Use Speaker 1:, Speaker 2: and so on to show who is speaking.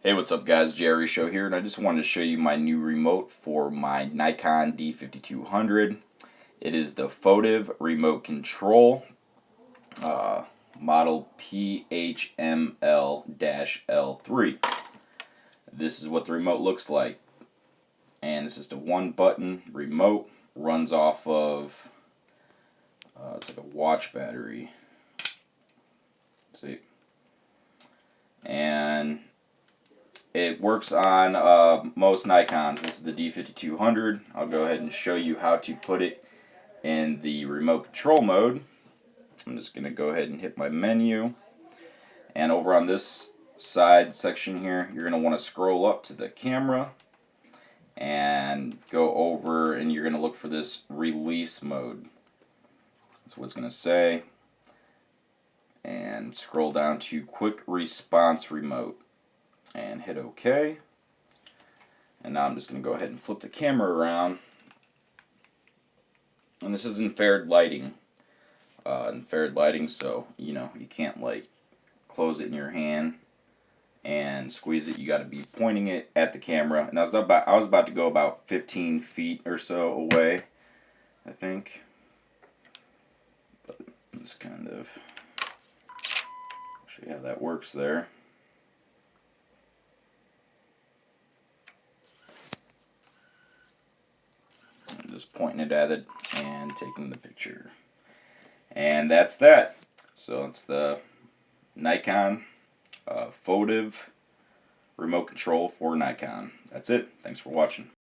Speaker 1: Hey, what's up guys, Jerry Show here, and I just wanted to show you my new remote for my Nikon D5200. It is the Photive Remote Control, model PHML-L3. This is what the remote looks like, and it's just a one button remote, runs off of, it's like a watch battery. See? And it works on most Nikons. This is the D5200. I'll go ahead and show you how to put it in the remote control mode. I'm just going to go ahead and hit my menu. And over on this side section here, you're going to want to scroll up to the camera and go over, and you're going to look for this release mode. That's what it's going to say. And scroll down to quick response remote and hit OK. And now I'm just going to go ahead and flip the camera around. And this is in infrared lighting. So you can't like close it in your hand and squeeze it. You got to be pointing it at the camera. And I was about to go about 15 feet or so away, I think. But just kind of show you how that works there. Just pointing it at it and taking the picture. And that's that. So it's the Nikon Photive remote control for Nikon. That's it. Thanks for watching.